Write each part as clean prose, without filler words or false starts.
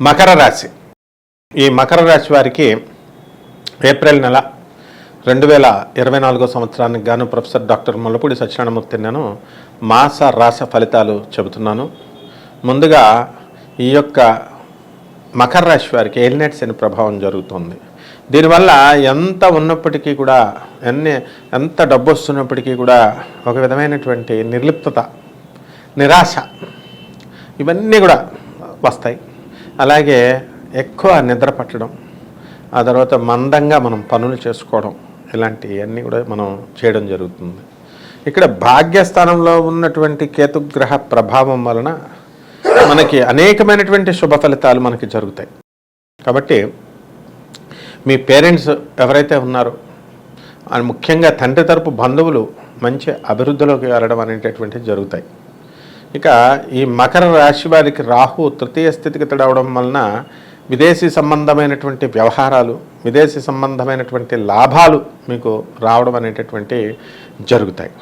మకర రాశి. ఈ మకర రాశి వారికి ఏప్రిల్ నెల 2024 సంవత్సరానికి గాను ప్రొఫెసర్ డాక్టర్ ముల్లపూడి సత్యనారాయణమూర్తి నేను మాస రాశి ఫలితాలు చెబుతున్నాను. ముందుగా ఈ యొక్క మకర రాశి వారికి ఏలినాటి శని ప్రభావం జరుగుతుంది. దీనివల్ల ఎంత ఉన్నప్పటికీ కూడా ఎంత డబ్బు వస్తున్నప్పటికీ కూడా ఒక విధమైనటువంటి నిర్లిప్తత, నిరాశ ఇవన్నీ కూడా వస్తాయి. అలాగే ఎక్కువ నిద్ర పట్టడం, ఆ తర్వాత మందంగా మనం పనులు చేసుకోవడం, ఇలాంటివన్నీ కూడా మనం చేయడం జరుగుతుంది. ఇక్కడ భాగ్యస్థానంలో ఉన్నటువంటి కేతుగ్రహ ప్రభావం వలన మనకి అనేకమైనటువంటి శుభ ఫలితాలు మనకి జరుగుతాయి. కాబట్టి మీ పేరెంట్స్ ఎవరైతే ఉన్నారో ముఖ్యంగా తండ్రి తరపు బంధువులు మంచి అభివృద్ధిలోకి వెళ్ళడం అనేటటువంటివి జరుగుతాయి. ఇక ఈ మకర రాశి వారికి రాహు తృతీయ స్థితిగతుడు అవడం వలన విదేశీ సంబంధమైనటువంటి వ్యవహారాలు, విదేశీ సంబంధమైనటువంటి లాభాలు మీకు రావడం అనేటటువంటి జరుగుతాయి.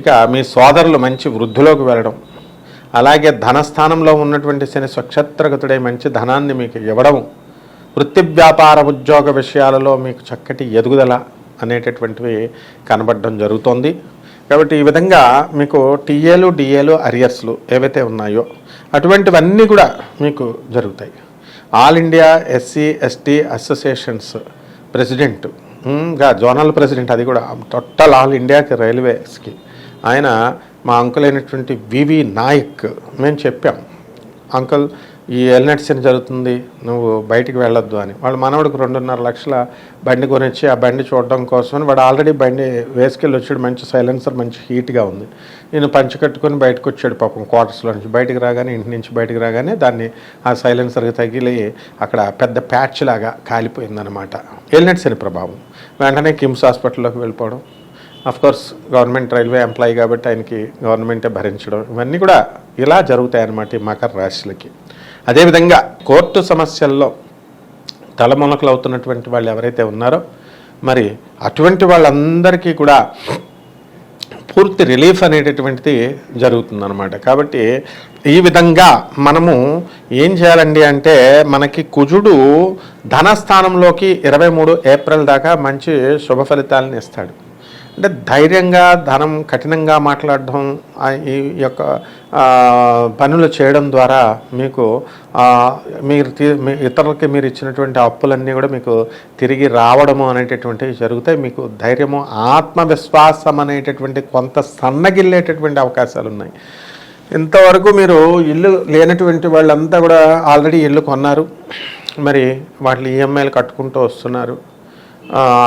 ఇక మీ సోదరులు మంచి వృద్ధిలోకి వెళ్ళడం, అలాగే ధనస్థానంలో ఉన్నటువంటి శని స్వక్షేత్రగతుడై మంచి ధనాన్ని మీకు ఇవ్వడం, వృత్తి వ్యాపార ఉద్యోగ విషయాలలో మీకు చక్కటి ఎదుగుదల అనేటటువంటివి కనబడడం జరుగుతోంది. కాబట్టి ఈ విధంగా మీకు టీఏలు, డిఏలు, అరియర్స్లు ఏవైతే ఉన్నాయో అటువంటివన్నీ కూడా మీకు జరుగుతాయి. All India SC ST associations ప్రెసిడెంట్గా జోనల్ ప్రెసిడెంట్, అది కూడా టోటల్ ఆల్ ఇండియాకి రైల్వేస్కి ఆయన మా అంకుల్ అయినటువంటి వివి నాయక్. మేము చెప్పాం, అంకుల్ ఈ ఏలినాటి శని జరుగుతుంది, నువ్వు బయటికి వెళ్ళొద్దు అని. వాళ్ళ మనవడికి 2.5 లక్షల బండి కొనిచ్చి ఆ బండి చూడడం కోసమని వాడు ఆల్రెడీ బండి వేసుకెళ్ళి వచ్చాడు. మంచి సైలెన్సర్, మంచి హీట్గా ఉంది. నేను పంచి కట్టుకొని బయటకు వచ్చాడు పాపం క్వార్టర్స్లో నుంచి. బయటికి రాగానే, ఇంటి నుంచి బయటికి రాగానే దాన్ని ఆ సైలెన్సర్కి తగిలి అక్కడ పెద్ద ప్యాచ్ లాగా కాలిపోయిందనమాట. ఏలినాటి శని ప్రభావం. వెంటనే కిమ్స్ హాస్పిటల్లోకి వెళ్ళిపోవడం. అఫ్కోర్స్ గవర్నమెంట్ రైల్వే ఎంప్లాయీ కాబట్టి ఆయనకి గవర్నమెంటే భరించడం, ఇవన్నీ కూడా ఇలా జరుగుతాయన్నమాట ఈ మకర రాశులకి. అదేవిధంగా కోర్టు సమస్యల్లో తలమునకలు అవుతున్నటువంటి వాళ్ళు ఎవరైతే ఉన్నారో మరి అటువంటి వాళ్ళందరికీ కూడా పూర్తి రిలీఫ్ అనేటటువంటిది జరుగుతుందన్నమాట. కాబట్టి ఈ విధంగా మనము ఏం చేయాలండి అంటే, మనకి కుజుడు ధనస్థానంలోకి 23 ఏప్రిల్ దాకా మంచి శుభ ఫలితాలను ఇస్తాడు. అంటే ధైర్యంగా ధనం కఠినంగా మాట్లాడడం, ఈ యొక్క పనులు చేయడం ద్వారా మీకు ఇతరులకి మీరు ఇచ్చినటువంటి అప్పులన్నీ కూడా మీకు తిరిగి రావడము అనేటటువంటివి జరుగుతాయి. మీకు ధైర్యము, ఆత్మవిశ్వాసం అనేటటువంటి కొంత సన్నగిల్లేటటువంటి అవకాశాలు ఉన్నాయి. ఇంతవరకు మీరు ఇల్లు లేనటువంటి వాళ్ళంతా కూడా ఆల్రెడీ ఇల్లు కొన్నారు, మరి వాటి ఈఎంఐలు కట్టుకుంటూ వస్తున్నారు.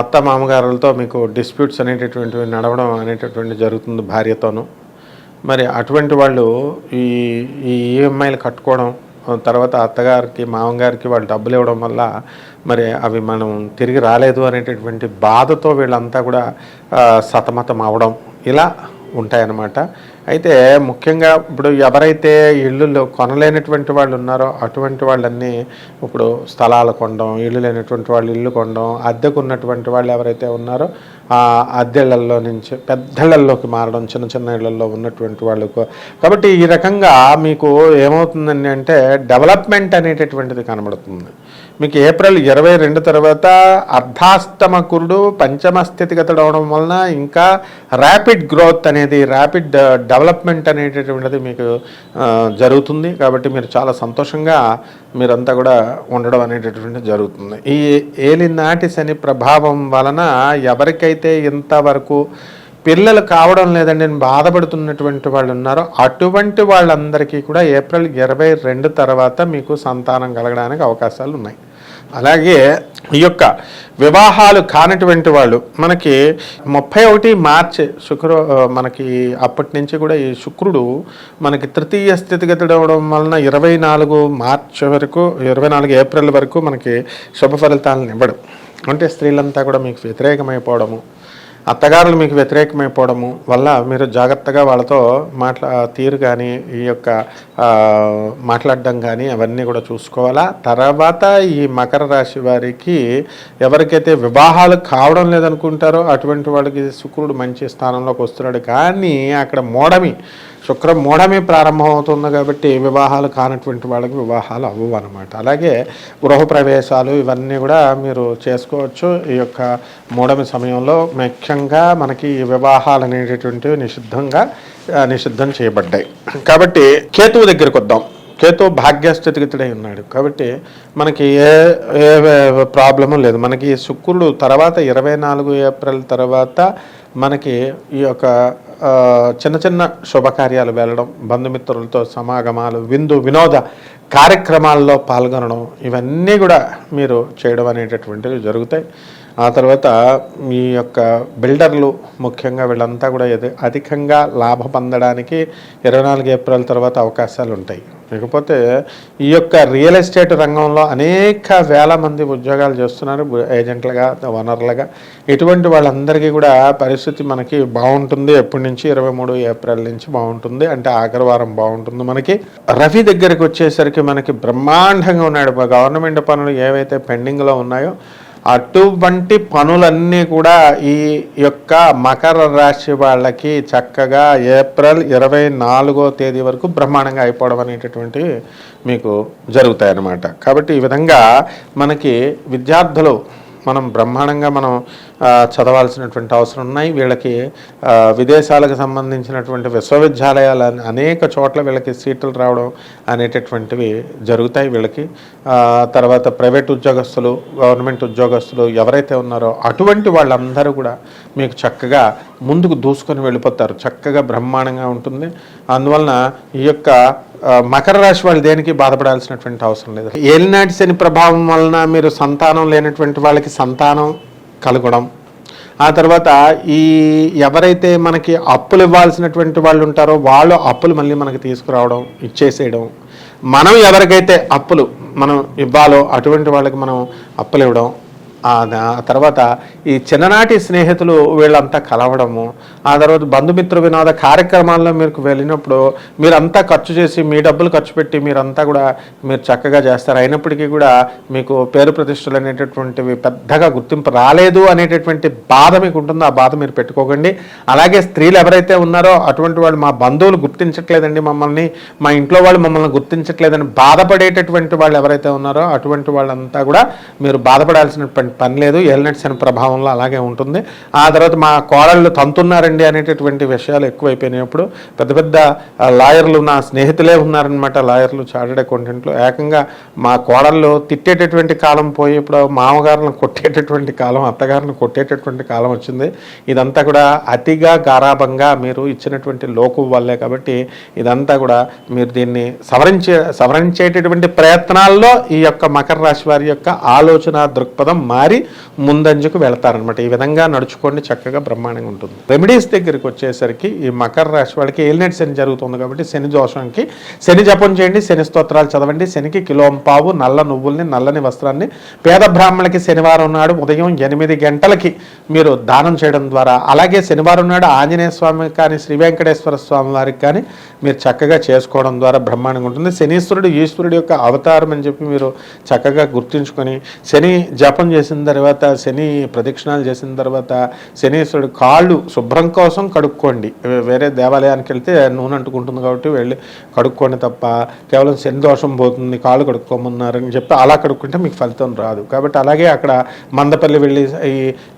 అత్త మామగారులతో మీకు డిస్ప్యూట్స్ అనేటటువంటివి నడవడం అనేటటువంటి జరుగుతుంది భార్యతోనూ. మరి అటువంటి వాళ్ళు ఈ ఈఎంఐలు కట్టుకోవడం, తర్వాత అత్తగారికి మామగారికి వాళ్ళు డబ్బులు ఇవ్వడం వల్ల మరి అవి మనం తిరిగి రాలేదు అనేటటువంటి బాధతో వీళ్ళంతా కూడా సతమతం అవడం ఇలా ఉంటాయన్నమాట. అయితే ముఖ్యంగా ఇప్పుడు ఎవరైతే ఇళ్ళు కొనలేనటువంటి వాళ్ళు ఉన్నారో అటువంటి వాళ్ళన్నీ ఇప్పుడు స్థలాలు కొనడం, ఇళ్ళు లేనటువంటి వాళ్ళు ఇల్లు కొనడం, అద్దెకు ఉన్నటువంటి వాళ్ళు ఎవరైతే ఉన్నారో ఆ అద్దెళ్లలో నుంచి పెద్దళ్లలోకి మారడం, చిన్న చిన్న ఇళ్లలో ఉన్నటువంటి వాళ్ళకు. కాబట్టి ఈ రకంగా మీకు ఏమవుతుందండి అంటే డెవలప్మెంట్ అనేటటువంటిది కనబడుతుంది. మీకు ఏప్రిల్ 22 తర్వాత అర్ధాష్టమ కురుడు పంచమ స్థితిగతుడు అవడం వలన ఇంకా ర్యాపిడ్ గ్రోత్ అనేది, ర్యాపిడ్ డెవలప్మెంట్ అనేటటువంటిది మీకు జరుగుతుంది. కాబట్టి మీరు చాలా సంతోషంగా మీరంతా కూడా ఉండడం అనేటటువంటిది జరుగుతుంది. ఈ ఏలినాటి శని ప్రభావం వలన ఎవరికైతే ఇంతవరకు పిల్లలు కావడం లేదండి అని బాధపడుతున్నటువంటి వాళ్ళు ఉన్నారో అటువంటి వాళ్ళందరికీ కూడా ఏప్రిల్ 22 తర్వాత మీకు సంతానం కలగడానికి అవకాశాలు ఉన్నాయి. అలాగే ఈ యొక్క వివాహాలు కానటువంటి వాళ్ళు మనకి 31 మార్చి మనకి అప్పటి నుంచి కూడా ఈ శుక్రుడు మనకి తృతీయ స్థితిగతుడు అవడం వలన 24 మార్చి వరకు, 24 ఏప్రిల్ వరకు మనకి శుభ ఫలితాలను ఇవ్వడం. అంటే స్త్రీలంతా కూడా మీకు వ్యతిరేకమైపోవడము, అత్తగారులు మీకు వ్యతిరేకమైపోవడము వల్ల మీరు జాగ్రత్తగా వాళ్ళతో తీరు కానీ ఈ యొక్క మాట్లాడడం కానీ అవన్నీ కూడా చూసుకోవాలా. తర్వాత ఈ మకర రాశి వారికి ఎవరికైతే వివాహాలు కావడం లేదనుకుంటారో అటువంటి వాళ్ళకి శుక్రుడు మంచి స్థానంలోకి వస్తున్నాడు. కానీ అక్కడ మోడమి శుక్రం మూఢమే ప్రారంభం అవుతుంది కాబట్టి వివాహాలు కానటువంటి వాళ్ళకి వివాహాలు అవ్వవు అనమాట. అలాగే గృహప్రవేశాలు ఇవన్నీ కూడా మీరు చేసుకోవచ్చు ఈ యొక్క మూఢమి సమయంలో. ముఖ్యంగా మనకి ఈ వివాహాలు అనేటటువంటివి నిషిద్ధం చేయబడ్డాయి. కాబట్టి కేతువు దగ్గరికి వద్దాం. కేతు భాగ్యస్థితిగతుడై ఉన్నాడు కాబట్టి మనకి ఏ ప్రాబ్లము లేదు. మనకి శుక్రుడు తర్వాత 24 ఏప్రిల్ తర్వాత మనకి ఈ యొక్క చిన్న చిన్న శుభకార్యాలు వెళ్ళడం, బంధుమిత్రులతో సమాగమాలు, వినోద కార్యక్రమాల్లో పాల్గొనడం, ఇవన్నీ కూడా మీరు చేయడం అనేటటువంటివి జరుగుతాయి. ఆ తర్వాత మీ యొక్క బిల్డర్లు ముఖ్యంగా వీళ్ళంతా కూడా అధికంగా లాభ పొందడానికి 24 ఏప్రిల్ తర్వాత అవకాశాలు ఉంటాయి. లేకపోతే ఈ యొక్క రియల్ ఎస్టేట్ రంగంలో అనేక వేల మంది ఉద్యోగాలు చేస్తున్నారు ఏజెంట్లుగా, ఓనర్లుగా. ఇటువంటి వాళ్ళందరికీ కూడా పరిస్థితి మనకి బాగుంటుంది. ఎప్పటి నుంచి 23 ఏప్రిల్ నుంచి బాగుంటుంది, అంటే ఆఖరి వారం బాగుంటుంది. మనకి రవి దగ్గరికి వచ్చేసరికి మనకి బ్రహ్మాండంగా ఉన్నాడు. గవర్నమెంట్ పనులు ఏవైతే పెండింగ్లో ఉన్నాయో అటువంటి పనులన్నీ కూడా ఈ యొక్క మకర రాశి వాళ్ళకి చక్కగా ఏప్రిల్ 24వ తేదీ వరకు బ్రహ్మాండంగా అయిపోవడం అనేటటువంటివి మీకు జరుగుతాయన్నమాట. కాబట్టి ఈ విధంగా మనకి విద్యార్థులు బ్రహ్మాండంగా చదవాల్సినటువంటి అవసరం ఉన్నాయి. వీళ్ళకి విదేశాలకు సంబంధించినటువంటి విశ్వవిద్యాలయాలు అనేక చోట్ల వీళ్ళకి సీట్లు రావడం అనేటటువంటివి జరుగుతాయి వీళ్ళకి. తర్వాత ప్రైవేట్ ఉద్యోగస్తులు, గవర్నమెంట్ ఉద్యోగస్తులు ఎవరైతే ఉన్నారో అటువంటి వాళ్ళందరూ కూడా మీకు చక్కగా ముందుకు దూసుకొని వెళ్ళిపోతారు. చక్కగా బ్రహ్మాండంగా ఉంటుంది. అందువలన ఈ యొక్క మకర రాశి వాళ్ళు దేనికి బాధపడాల్సినటువంటి అవసరం లేదు. ఏలినాటి శని ప్రభావం వలన మీరు సంతానం లేనటువంటి వాళ్ళకి సంతానం కలగడం, ఆ తర్వాత ఎవరైతే మనకి అప్పులు ఇవ్వాల్సినటువంటి వాళ్ళు ఉంటారో వాళ్ళు అప్పులు మళ్ళీ మనకి తీసుకురావడం, ఇచ్చేసేయడం, మనం ఎవరికైతే అప్పులు మనం ఇవ్వాలో అటువంటి వాళ్ళకి మనం అప్పులు ఇవ్వడం, ఆ తర్వాత ఈ చిన్ననాటి స్నేహితులు వీళ్ళంతా కలవడము, ఆ తర్వాత బంధుమిత్ర వినోద కార్యక్రమాల్లో మీరు వెళ్ళినప్పుడు మీరంతా ఖర్చు చేసి మీ డబ్బులు ఖర్చు పెట్టి మీరంతా కూడా మీరు చక్కగా చేస్తారు. అయినప్పటికీ కూడా మీకు పేరు ప్రతిష్టలు అనేటటువంటివి పెద్దగా గుర్తింపు రాలేదు అనేటటువంటి బాధ మీకు ఉంటుందో ఆ బాధ మీరు పెట్టుకోకండి. అలాగే స్త్రీలు ఎవరైతే ఉన్నారో అటువంటి వాళ్ళు మా బంధువులు గుర్తించట్లేదండి మమ్మల్ని, మా ఇంట్లో వాళ్ళు మమ్మల్ని గుర్తించట్లేదని బాధపడేటటువంటి వాళ్ళు ఎవరైతే ఉన్నారో అటువంటి వాళ్ళంతా కూడా మీరు బాధపడాల్సినటువంటి పని లేదు. ఏలినాటి శని ప్రభావంలో అలాగే ఉంటుంది. ఆ తర్వాత మా కోడళ్ళు తంతున్నారండి అనేటటువంటి విషయాలు ఎక్కువైపోయినప్పుడు పెద్ద పెద్ద లాయర్లు నా స్నేహితులే ఉన్నారనమాట. లాయర్లు, చార్టెడ్ అకౌంటెంట్లు ఏకంగా మా కోడళ్ళు తిట్టేటటువంటి కాలం పోయి ఇప్పుడు మామగారులను కొట్టేటటువంటి కాలం, అత్తగారిని కొట్టేటటువంటి కాలం వచ్చింది. ఇదంతా కూడా అతిగా గారాభంగా మీరు ఇచ్చినటువంటి లోకు వల్లే. కాబట్టి ఇదంతా కూడా మీరు దీన్ని సవరించేటటువంటి ప్రయత్నాల్లో ఈ యొక్క మకర రాశి వారి యొక్క ఆలోచన దృక్పథం మారి ముందంజకు వెళతారనమాట. ఈ విధంగా నడుచుకోండి, చక్కగా బ్రహ్మాండంగా ఉంటుంది. రెమెడీస్ దగ్గరికి వచ్చేసరికి ఈ మకర రాశి వాళ్ళకి ఏలినాటి శని జరుగుతుంది కాబట్టి శని దోషంకి శని జపం చేయండి, శని స్తోత్రాలు చదవండి. శనికి కిలోంపావు నల్ల నువ్వుల్ని, నల్లని వస్త్రాన్ని పేద బ్రాహ్మణులకి శనివారం నాడు ఉదయం 8 గంటలకి మీరు దానం చేయడం ద్వారా, అలాగే శనివారం నాడు ఆంజనేయ స్వామికి కానీ శ్రీ వెంకటేశ్వర స్వామి వారికి కానీ మీరు చక్కగా చేసుకోవడం ద్వారా బ్రహ్మాండంగా ఉంటుంది. శనీశ్వరుడు ఈశ్వరుడు యొక్క అవతారం అని చెప్పి మీరు చక్కగా గుర్తుంచుకొని శని జపం చేసిన తర్వాత, శని ప్రదక్షిణాలు చేసిన తర్వాత శనీశ్వరుడు కాళ్ళు శుభ్రం కోసం కడుక్కోండి. వేరే దేవాలయానికి వెళ్తే నూనె అంటుకుంటుంది కాబట్టి వెళ్ళి కడుక్కోండి తప్ప కేవలం శని దోషం పోతుంది కాళ్ళు కడుక్కోమన్నారని చెప్పి అలా కడుక్కుంటే మీకు ఫలితం రాదు. కాబట్టి అలాగే అక్కడ మందపల్లి వెళ్ళి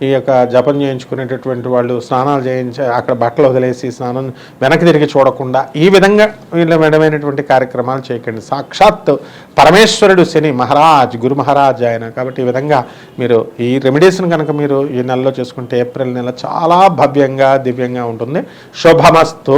ఈ యొక్క జపం చేయించుకునేటటువంటి వాళ్ళు స్నానాలు చేయించి అక్కడ బట్టలు వదిలేసి స్నానం వెనక్కి తిరిగి చూడకుండా ఈ విధంగా వీళ్ళ విధమైనటువంటి కార్యక్రమాలు చేయకండి. సాక్షాత్ పరమేశ్వరుడు శని మహారాజ్, గురు మహారాజ్ ఆయన. కాబట్టి ఈ విధంగా మీరు ఈ రెమెడీస్ని కనుక మీరు ఈ నెలలో చేసుకుంటే ఏప్రిల్ నెల చాలా భవ్యంగా దివ్యంగా ఉంటుంది. శుభమస్తు.